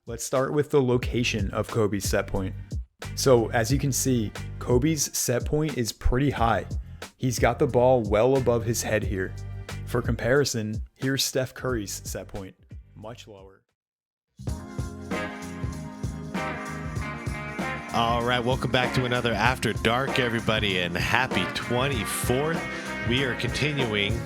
Let's start with the location of Kobe's set point. So as you can see, Kobe's set point is pretty high. He's got the ball well above his head here. For comparison, here's Steph Curry's set point, much lower. All right, welcome back to another After Dark, everybody, and happy 24th. We are continuing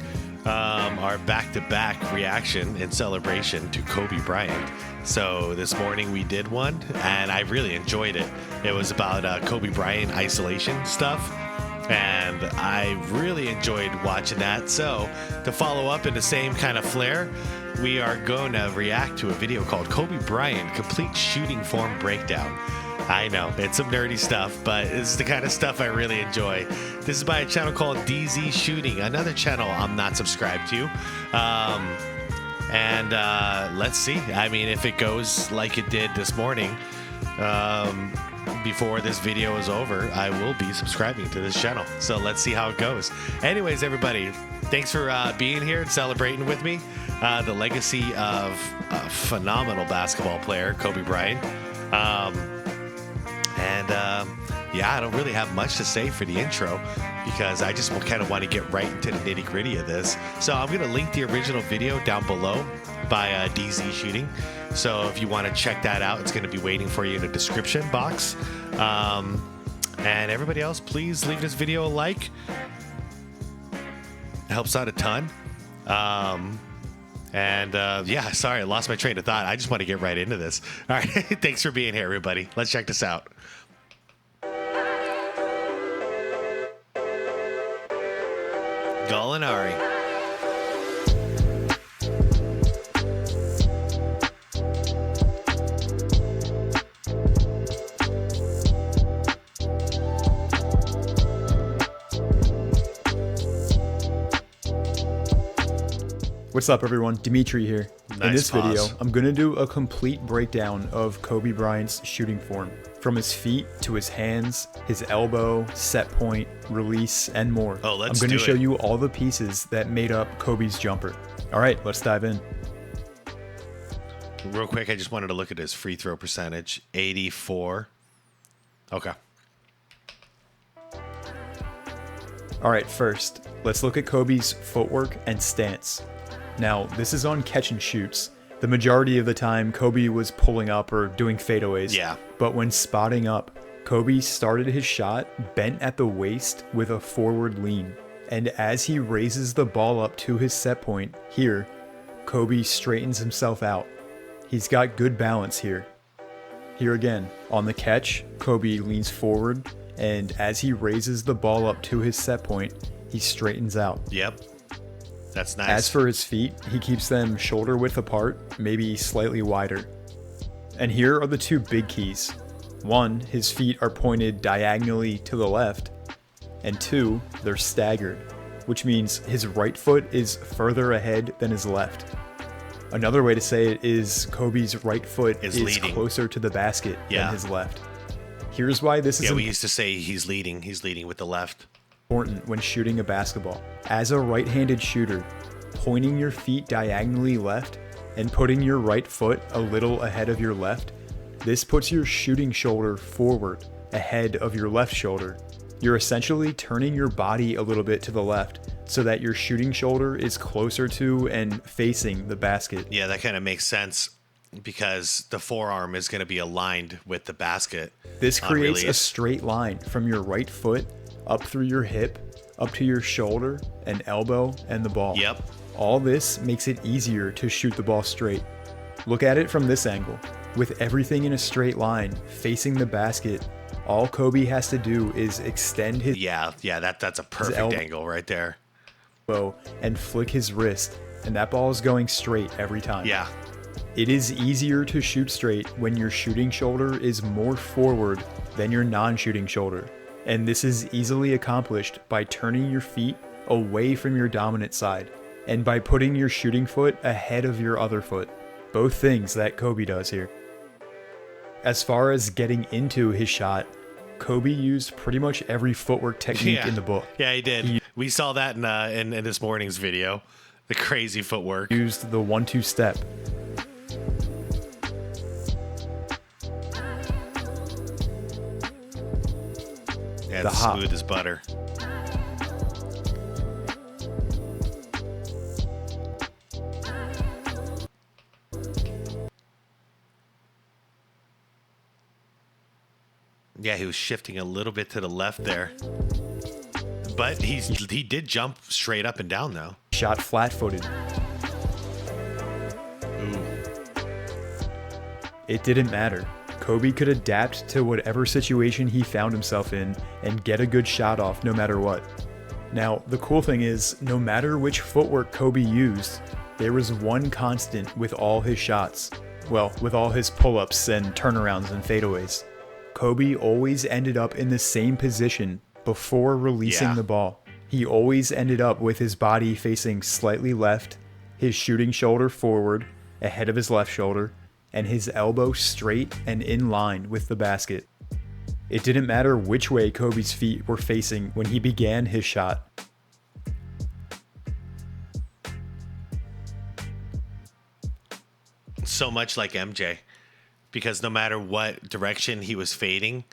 our back-to-back reaction and celebration to Kobe Bryant. So this morning we did one, and I really enjoyed it. It was about Kobe Bryant isolation stuff, and I really enjoyed watching that. So to follow up in the same kind of flair, we are going to react to a video called Kobe Bryant Complete Shooting Form Breakdown. I know, it's some nerdy stuff, but it's the kind of stuff I really enjoy. This is by a channel called DZ Shooting, another channel I'm not subscribed to. Let's see. I mean, if it goes like it did this morning, before this video is over, I will be subscribing to this channel. So let's see how it goes. Anyways, everybody, thanks for being here and celebrating with me. The legacy of a phenomenal basketball player, Kobe Bryant. Yeah, I don't really have much to say for the intro because I just kind of want to get right into the nitty gritty of this. So I'm going to link the original video down below by DZ Shooting. So if you want to check that out, it's going to be waiting for you in the description box. And everybody else, please leave this video a like. It helps out a ton. Yeah, sorry, I lost my train of thought. I just want to get right into this. All right, thanks for being here, everybody. Let's check this out. Gallinari. What's up, everyone? Dimitri here. Nice In this pause. video, I'm going to do a complete breakdown of Kobe Bryant's shooting form, from his feet to his hands, his elbow, set point, release, and more. Oh, let's I'm going do to show it. you all the pieces that made up Kobe's jumper. All right, let's dive in. Real quick, I just wanted to look at his free throw percentage. 84. Okay. All right, first, let's look at Kobe's footwork and stance. Now, this is on catch and shoots. The majority of the time, Kobe was pulling up or doing fadeaways. Yeah. But when spotting up, Kobe started his shot bent at the waist with a forward lean. And as he raises the ball up to his set point, here, Kobe straightens himself out. He's got good balance here. Here again, on the catch, Kobe leans forward, and as he raises the ball up to his set point, he straightens out. Yep. That's nice. As for his feet, he keeps them shoulder width apart, maybe slightly wider. And here are the two big keys. One, his feet are pointed diagonally to the left, and two, they're staggered, which means his right foot is further ahead than his left. Another way to say it is Kobe's right foot is leading. closer to the basket Yeah. than his left. Here's why this is Yeah, we used to say he's leading. He's leading with the left. important when shooting a basketball. As a right-handed shooter, pointing your feet diagonally left and putting your right foot a little ahead of your left, this puts your shooting shoulder forward ahead of your left shoulder. You're essentially turning your body a little bit to the left so that your shooting shoulder is closer to and facing the basket. Yeah, that kind of makes sense because the forearm is going to be aligned with the basket. This on creates a release. straight line from your right foot up through your hip, up to your shoulder and elbow and the ball. Yep. All this makes it easier to shoot the ball straight. Look at it from this angle. With everything in a straight line, facing the basket, all Kobe has to do is extend his Yeah, that's a perfect elbow. angle right there. elbow and flick his wrist, and that ball is going straight every time. Yeah. It is easier to shoot straight when your shooting shoulder is more forward than your non-shooting shoulder. And this is easily accomplished by turning your feet away from your dominant side and by putting your shooting foot ahead of your other foot. Both things that Kobe does here. As far as getting into his shot, Kobe used pretty much every footwork technique in the book. Yeah, he did. We saw that in this morning's video. The crazy footwork. He used the 1-2 step. And the hop. smooth as butter. Yeah, he was shifting a little bit to the left there. But he did jump straight up and down, though. Shot flat-footed. Ooh. It didn't matter. Kobe could adapt to whatever situation he found himself in and get a good shot off no matter what. Now, the cool thing is, no matter which footwork Kobe used, there was one constant with all his shots. Well, with all his pull-ups and turnarounds and fadeaways. Kobe always ended up in the same position before releasing the ball. He always ended up with his body facing slightly left, his shooting shoulder forward, ahead of his left shoulder, and his elbow straight and in line with the basket. It didn't matter which way Kobe's feet were facing when he began his shot. So much like MJ, because no matter what direction he was fading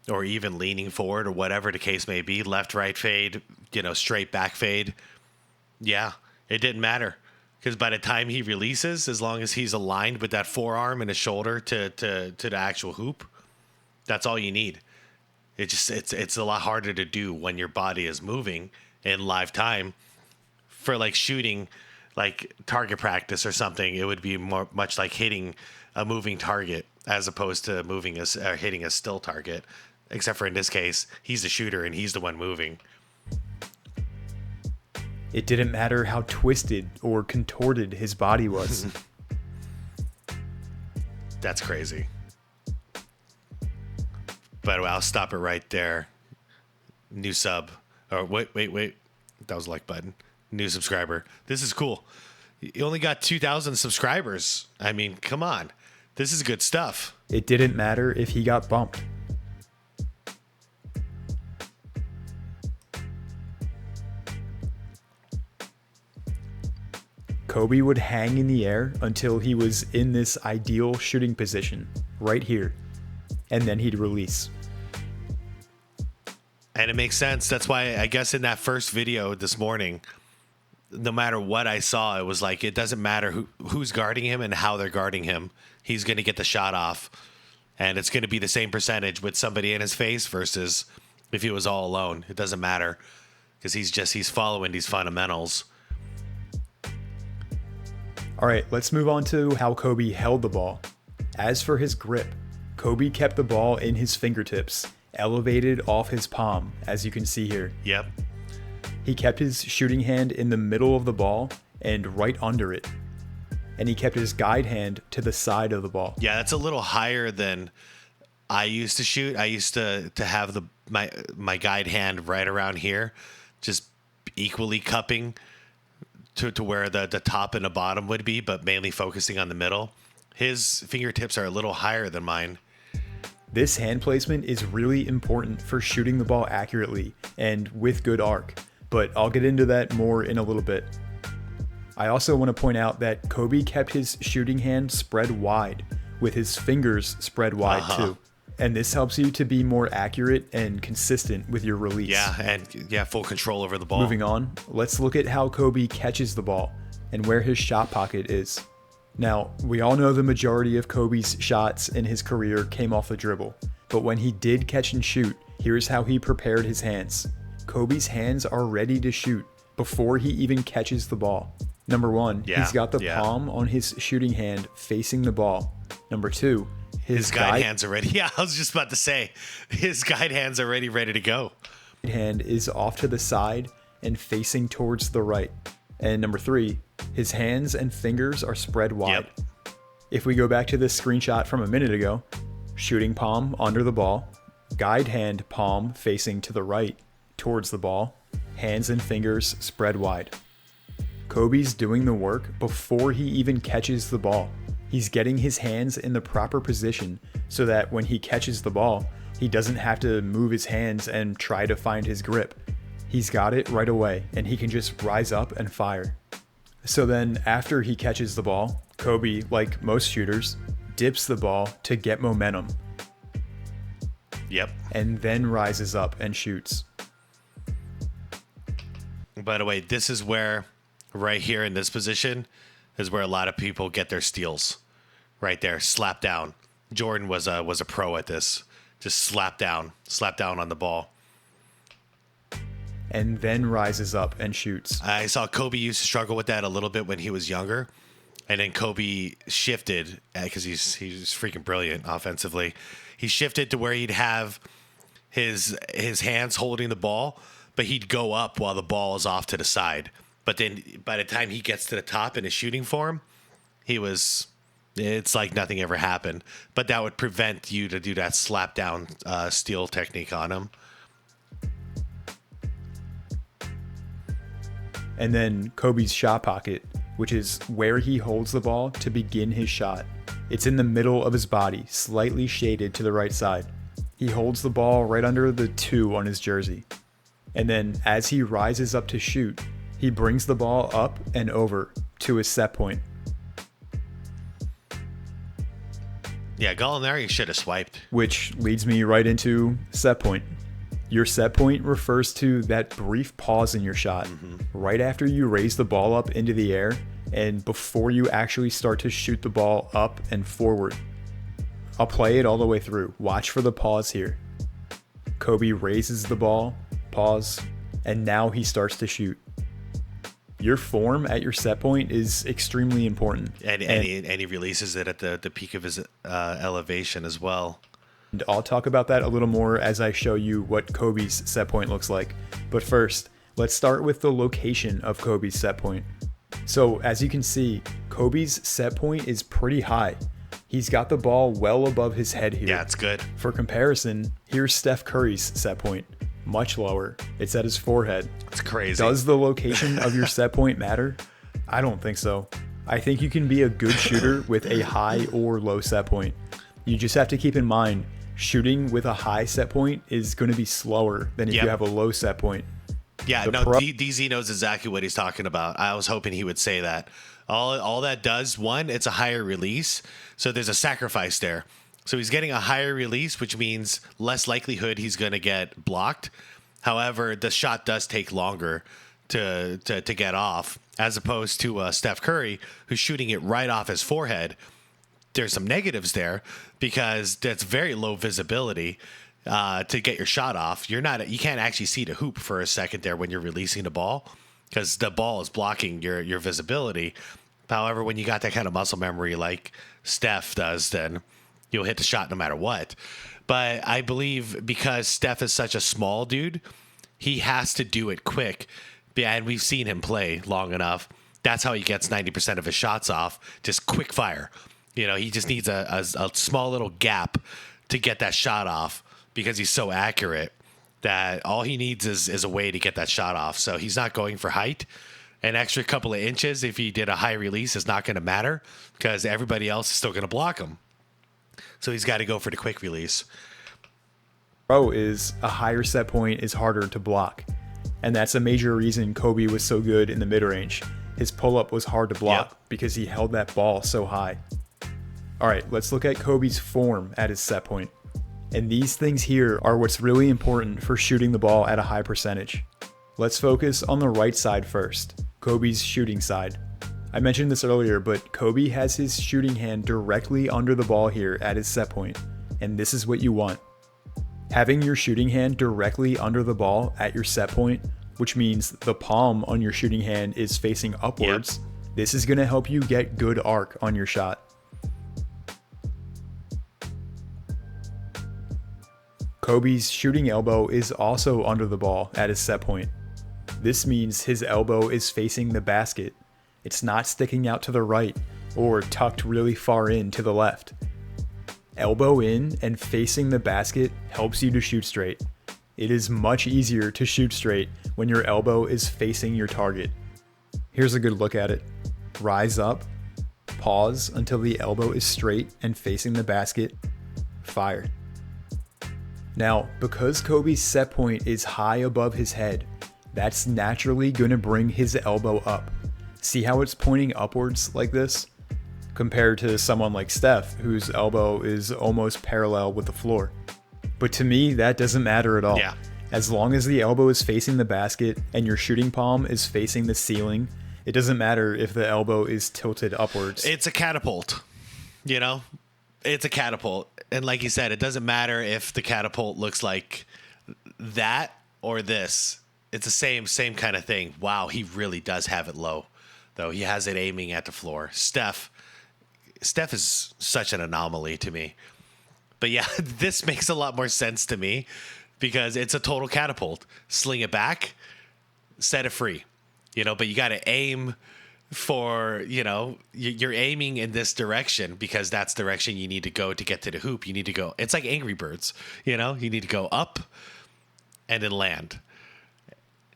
or even leaning forward or whatever the case may be, left, right fade, straight back fade. Yeah, it didn't matter. Because by the time he releases, as long as he's aligned with that forearm and his shoulder to the actual hoop, that's all you need. It's a lot harder to do when your body is moving in live time. For like shooting, like target practice or something, it would be much like hitting a moving target as opposed to hitting a still target. Except for in this case, he's the shooter and he's the one moving. It didn't matter how twisted or contorted his body was. That's crazy. But I'll stop it right there. New sub. Or wait. That was the like button. New subscriber. This is cool. You only got 2,000 subscribers. I mean, come on. This is good stuff. It didn't matter if he got bumped. Kobe would hang in the air until he was in this ideal shooting position, right here, and then he'd release. And it makes sense. That's why I guess in that first video this morning, no matter what I saw, it was like, it doesn't matter who's guarding him and how they're guarding him. He's going to get the shot off. And it's going to be the same percentage with somebody in his face versus if he was all alone. It doesn't matter because he's following these fundamentals. All right, let's move on to how Kobe held the ball. As for his grip, Kobe kept the ball in his fingertips, elevated off his palm, as you can see here. Yep. He kept his shooting hand in the middle of the ball and right under it. And he kept his guide hand to the side of the ball. Yeah, that's a little higher than I used to shoot. I used to have my guide hand right around here, just equally cupping to where the top and the bottom would be, but mainly focusing on the middle. His fingertips are a little higher than mine. This hand placement is really important for shooting the ball accurately and with good arc, but I'll get into that more in a little bit. I also want to point out that Kobe kept his shooting hand spread wide, with his fingers spread wide too. And this helps you to be more accurate and consistent with your release. Yeah, and full control over the ball. Moving on, let's look at how Kobe catches the ball and where his shot pocket is. Now, we all know the majority of Kobe's shots in his career came off the dribble, but when he did catch and shoot, here's how he prepared his hands. Kobe's hands are ready to shoot before he even catches the ball. Number one, he's got the palm on his shooting hand facing the ball. Number two, his guide hands are ready. Yeah, I was just about to say, his guide hands are ready to go. Hand is off to the side and facing towards the right. And number three, his hands and fingers are spread wide. Yep. If we go back to this screenshot from a minute ago, shooting palm under the ball, guide hand palm facing to the right towards the ball, hands and fingers spread wide. Kobe's doing the work before he even catches the ball. He's getting his hands in the proper position so that when he catches the ball, he doesn't have to move his hands and try to find his grip. He's got it right away and he can just rise up and fire. So then after he catches the ball, Kobe, like most shooters, dips the ball to get momentum. Yep. and then rises up and shoots. By the way, this is where, right here in this position, is where a lot of people get their steals. Right there, slap down. Jordan was a pro at this. Just slap down on the ball. And then rises up and shoots. I saw Kobe used to struggle with that a little bit when he was younger. And then Kobe shifted, because he's freaking brilliant offensively. He shifted to where he'd have his hands holding the ball, but he'd go up while the ball is off to the side. But then by the time he gets to the top in his shooting form, it's like nothing ever happened. But that would prevent you to do that slap down steal technique on him. And then Kobe's shot pocket, which is where he holds the ball to begin his shot. It's in the middle of his body, slightly shaded to the right side. He holds the ball right under the 2 on his jersey. And then as he rises up to shoot, he brings the ball up and over to his set point. Yeah, Gallinari should have swiped. Which leads me right into set point. Your set point refers to that brief pause in your shot, right after you raise the ball up into the air and before you actually start to shoot the ball up and forward. I'll play it all the way through. Watch for the pause here. Kobe raises the ball, pause, and now he starts to shoot. Your form at your set point is extremely important. And he releases it at the peak of his elevation as well. And I'll talk about that a little more as I show you what Kobe's set point looks like. But first, let's start with the location of Kobe's set point. So as you can see, Kobe's set point is pretty high. He's got the ball well above his head here. Yeah, it's good. For comparison, here's Steph Curry's set point. Much lower. It's at his forehead. It's crazy. Does the location of your set point matter? I don't think so. I think you can be a good shooter with a high or low set point. You just have to keep in mind, shooting with a high set point is going to be slower than if you have a low set point. Yeah, DZ knows exactly what he's talking about. I was hoping he would say that. All that does, one, it's a higher release, so there's a sacrifice there. So he's getting a higher release, which means less likelihood he's going to get blocked. However, the shot does take longer to get off, as opposed to Steph Curry, who's shooting it right off his forehead. There's some negatives there because that's very low visibility to get your shot off. You can't actually see the hoop for a second there when you're releasing the ball because the ball is blocking your visibility. However, when you got that kind of muscle memory like Steph does, then you'll hit the shot no matter what. But I believe because Steph is such a small dude, he has to do it quick. And we've seen him play long enough. That's how he gets 90% of his shots off, just quick fire. He just needs a small little gap to get that shot off because he's so accurate that all he needs is a way to get that shot off. So he's not going for height. An extra couple of inches, if he did a high release, is not going to matter because everybody else is still going to block him. So he's got to go for the quick release. Is a higher set point is harder to block. And that's a major reason Kobe was so good in the mid-range. His pull-up was hard to block because he held that ball so high. All right, let's look at Kobe's form at his set point. And these things here are what's really important for shooting the ball at a high percentage. Let's focus on the right side first, Kobe's shooting side. I mentioned this earlier, but Kobe has his shooting hand directly under the ball here at his set point, and this is what you want. Having your shooting hand directly under the ball at your set point, which means the palm on your shooting hand is facing upwards, this is going to help you get good arc on your shot. Kobe's shooting elbow is also under the ball at his set point. This means his elbow is facing the basket. It's not sticking out to the right or tucked really far in to the left. Elbow in and facing the basket helps you to shoot straight. It is much easier to shoot straight when your elbow is facing your target. Here's a good look at it. Rise up, pause until the elbow is straight and facing the basket, fire. Now, because Kobe's set point is high above his head, that's naturally going to bring his elbow up. See how it's pointing upwards like this? Compared to someone like Steph, whose elbow is almost parallel with the floor. But to me, that doesn't matter at all. Yeah. As long as the elbow is facing the basket and your shooting palm is facing the ceiling, it doesn't matter if the elbow is tilted upwards. It's a catapult, you know? It's a catapult. And like you said, it doesn't matter if the catapult looks like that or this. It's the same kind of thing. Wow, he really does have it low, though. He has it aiming at the floor. Steph is such an anomaly to me. But yeah, this makes a lot more sense to me because it's a total catapult. Sling it back, set it free. You know, but you got to aim for, you know, you're aiming in this direction because that's the direction you need to go to get to the hoop. You need to go. It's like Angry Birds, you know, you need to go up and then land.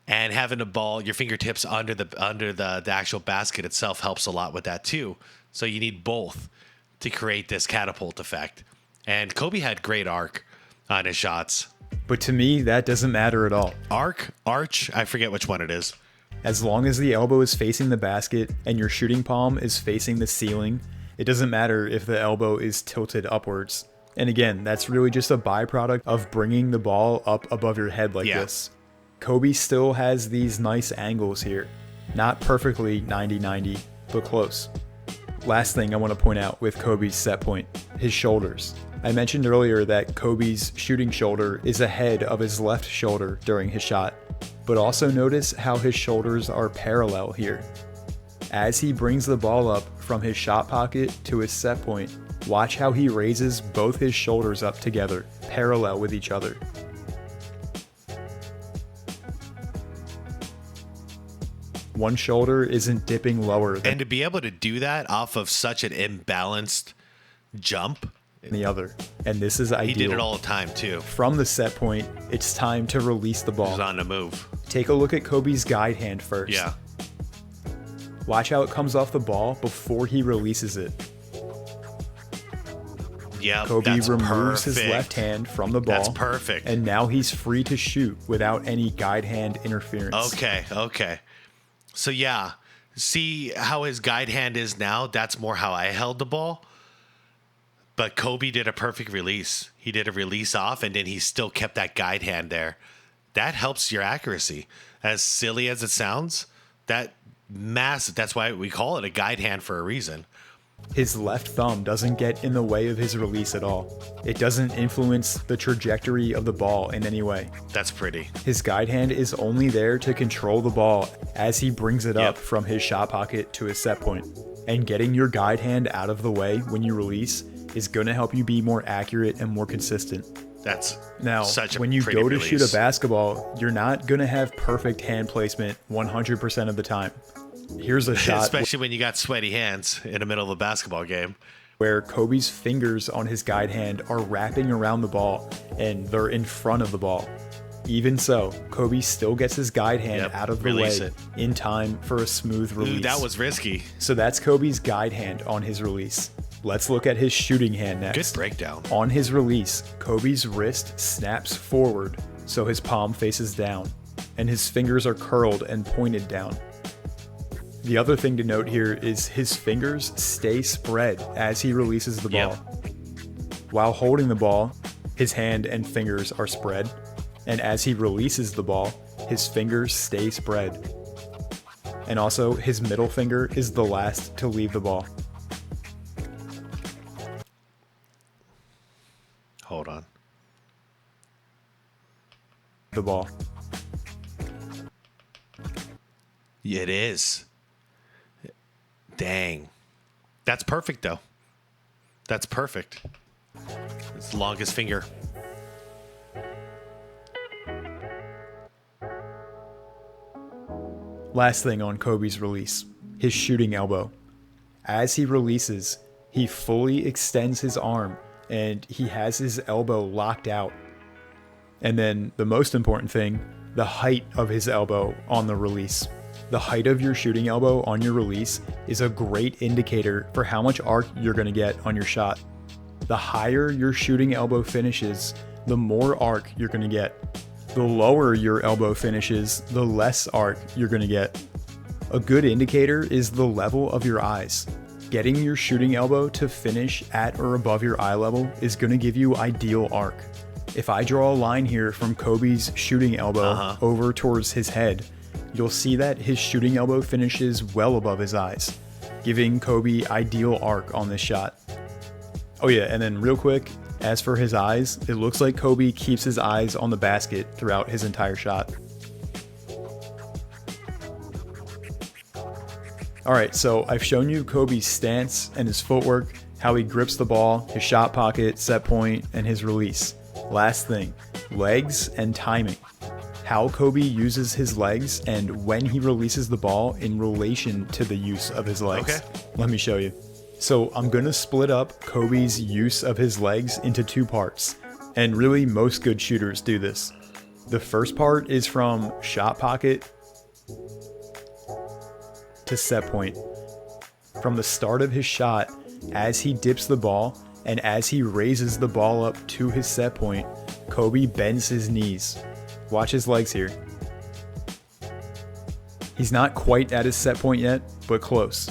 And having the ball, your fingertips under the actual basket itself helps a lot with that too. So you need both to create this catapult effect. And Kobe had great arc on his shots. But to me, that doesn't matter at all. Arch, I forget which one it is. As long as the elbow is facing the basket and your shooting palm is facing the ceiling, it doesn't matter if the elbow is tilted upwards. And again, that's really just a byproduct of bringing the ball up above your head like this. Kobe still has these nice angles here. Not perfectly 90-90, but close. Last thing I want to point out with Kobe's set point, his shoulders. I mentioned earlier that Kobe's shooting shoulder is ahead of his left shoulder during his shot, but also notice how his shoulders are parallel here. As he brings the ball up from his shot pocket to his set point, watch how he raises both his shoulders up together, parallel with each other. One shoulder isn't dipping lower than And to be able to do that off of such an imbalanced jump, the other. And this is ideal. he did it all the time too. From the set point, it's time to release the He ball. was on the move. Take a look at Kobe's guide hand first. Yeah. Watch how it comes off the ball before he releases it. Yeah, Kobe that's removes his perfect. left hand from the ball. That's perfect. And now he's free to shoot without any guide hand interference. Okay. So yeah, see how his guide hand is now? That's more how I held the ball. But Kobe did a perfect release. He did a release off, and then he still kept that guide hand there. That helps your accuracy. As silly as it sounds, that's why we call it a guide hand for a reason. His left thumb doesn't get in the way of his release at all. It doesn't influence the trajectory of the ball in any way. That's pretty. His guide hand is only there to control the ball as he brings it up Yep. from his shot pocket to his set point. And getting your guide hand out of the way when you release is going to help you be more accurate and more consistent. That's Now, such a when you pretty go to release. shoot a basketball, you're not going to have perfect hand placement 100% of the time. Here's a shot Especially when you got sweaty hands in the middle of a basketball game. where Kobe's fingers on his guide hand are wrapping around the ball and they're in front of the ball. Even so, Kobe still gets his guide hand Yep, out of the release way it. in time for a smooth release. Ooh, that was risky. So that's Kobe's guide hand on his release. Let's look at his shooting hand Good next. breakdown. On his release, Kobe's wrist snaps forward so his palm faces down, and his fingers are curled and pointed down. The other thing to note here is his fingers stay spread as he releases the ball. While holding the ball, his hand and fingers are spread, and as he releases the ball, his fingers stay spread. And also, his middle finger is the last to leave the ball. Hold on. The ball. It is. Dang. That's perfect, though. That's perfect. It's the longest finger. Last thing on Kobe's release, his shooting elbow. As he releases, he fully extends his arm and he has his elbow locked out. And then the most important thing, the height of his elbow on the release. The height of your shooting elbow on your release is a great indicator for how much arc you're going to get on your shot. The higher your shooting elbow finishes, the more arc you're going to get. The lower your elbow finishes, the less arc you're going to get. A good indicator is the level of your eyes. Getting your shooting elbow to finish at or above your eye level is going to give you ideal arc. If I draw a line here from Kobe's shooting elbow over towards his head, you'll see that his shooting elbow finishes well above his eyes, giving Kobe ideal arc on this shot. Oh yeah, and then real quick, as for his eyes, it looks like Kobe keeps his eyes on the basket throughout his entire shot. Alright, so I've shown you Kobe's stance and his footwork, how he grips the ball, his shot pocket, set point, and his release. Last thing, legs and timing. How Kobe uses his legs and when he releases the ball in relation to the use of his legs. Okay. Let me show you. So I'm going to split up Kobe's use of his legs into two parts, and really most good shooters do this. The first part is from shot pocket to set point. From the start of his shot, as he dips the ball and as he raises the ball up to his set point, Kobe bends his knees. Watch his legs here. He's not quite at his set point yet, but close.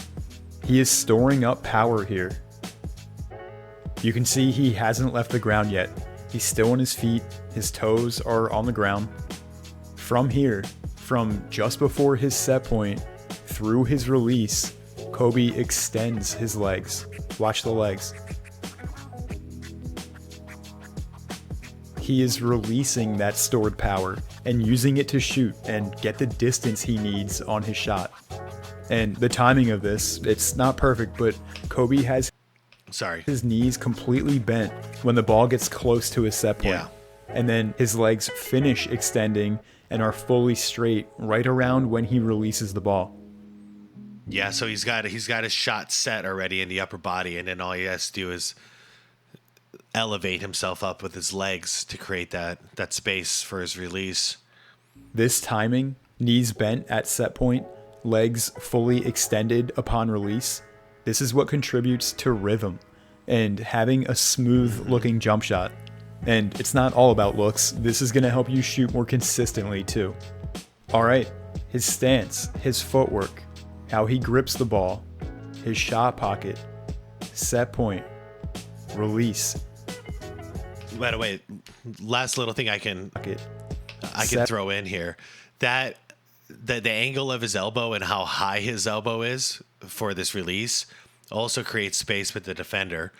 He is storing up power here. You can see he hasn't left the ground yet. He's still on his feet, his toes are on the ground. From here, from just before his set point, through his release, Kobe extends his legs. Watch the legs. He is releasing that stored power and using it to shoot and get the distance he needs on his shot. And the timing of this, it's not perfect, but Kobe has his knees completely bent when the ball gets close to his set point. Yeah. And then his legs finish extending and are fully straight right around when he releases the ball. Yeah, so he's got his shot set already in the upper body, and then all he has to do is elevate himself up with his legs to create that space for his release. This timing, knees bent at set point, legs fully extended upon release, this is what contributes to rhythm and having a smooth looking jump shot. And it's not all about looks, this is going to help you shoot more consistently too. Alright, his stance, his footwork, how he grips the ball, his shot pocket, set point, release. By the way, last little thing I can throw in here, that the angle of his elbow and how high his elbow is for this release also creates space with the defender,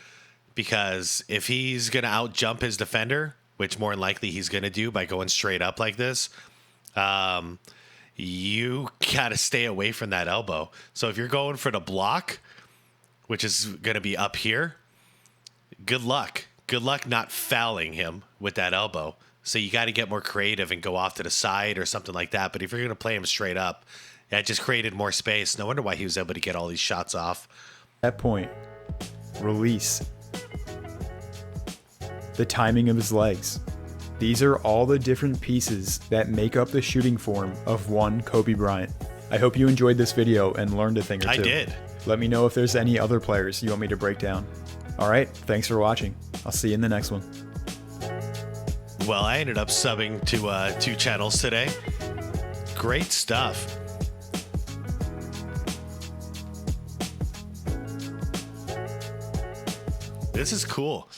because if he's going to out jump his defender, which more than likely he's going to do by going straight up like this, you got to stay away from that elbow. So if you're going for the block, which is going to be up here, good luck. Good luck not fouling him with that elbow. So you got to get more creative and go off to the side or something like that. But if you're going to play him straight up, that just created more space. No wonder why he was able to get all these shots off. That point, release. The timing of his legs. These are all the different pieces that make up the shooting form of one Kobe Bryant. I hope you enjoyed this video and learned a thing or two. I did. Let me know if there's any other players you want me to break down. Alright, thanks for watching. I'll see you in the next one. Well, I ended up subbing to 2 channels today. Great stuff. This is cool.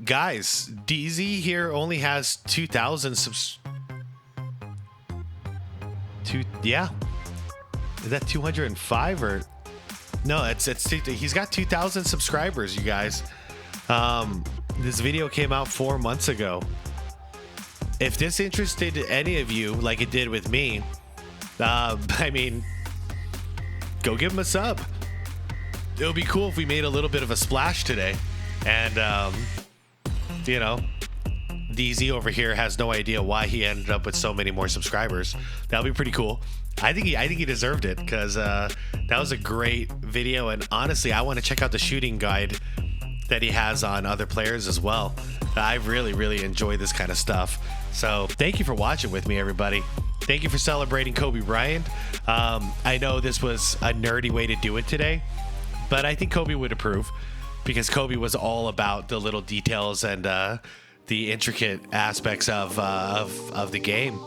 Guys, DZ here only has 2,000 yeah. Is that 205 or... No, he's got 2,000 subscribers, you guys. This video came out 4 months ago. If this interested any of you, like it did with me, I mean, go give him a sub. It would be cool if we made a little bit of a splash today. And, you know, DZ over here has no idea why he ended up with so many more subscribers. That'll be pretty cool. I think he deserved it, because that was a great video, and honestly, I want to check out the shooting guide that he has on other players as well. I really enjoy this kind of stuff. So thank you for watching with me, everybody. Thank you for celebrating Kobe Bryant. I know this was a nerdy way to do it today, but I think Kobe would approve, because Kobe was all about the little details and the intricate aspects of the game.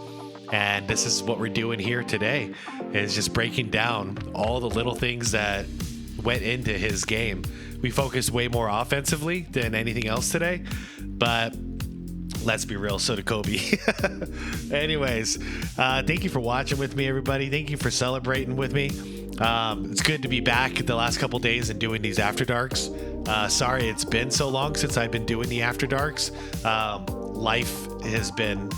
And this is what we're doing here today, is just breaking down all the little things that went into his game. We focused way more offensively than anything else today, but let's be real, so did Kobe. Anyways, thank you for watching with me, everybody. Thank you for celebrating with me. It's good to be back the last couple days and doing these After Darks. Sorry it's been so long since I've been doing the After Darks. Life has been,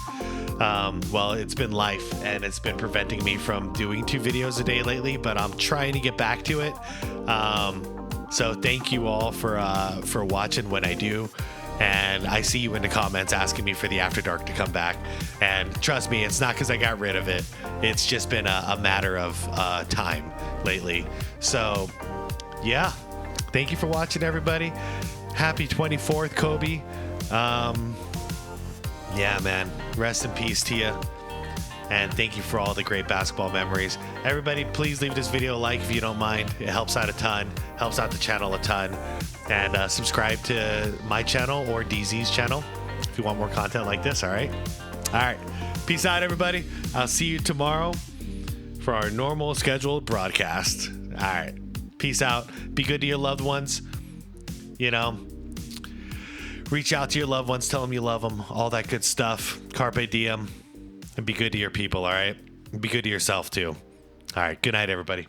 it's been life, and it's been preventing me from doing 2 videos a day lately, but I'm trying to get back to it. So thank you all for watching when I do. And I see you in the comments asking me for the After Dark to come back. And trust me, it's not because I got rid of it. It's just been a matter of time lately. So, yeah. Thank you for watching, everybody. Happy 24th, Kobe. Yeah, man. Rest in peace to you. And thank you for all the great basketball memories. Everybody, please leave this video a like if you don't mind. It helps out a ton. Helps out the channel a ton. And subscribe to my channel or DZ's channel if you want more content like this, all right? All right. Peace out, everybody. I'll see you tomorrow for our normal scheduled broadcast. All right. Peace out. Be good to your loved ones. You know, reach out to your loved ones. Tell them you love them. All that good stuff. Carpe diem. And be good to your people, all right? Be good to yourself, too. All right. Good night, everybody.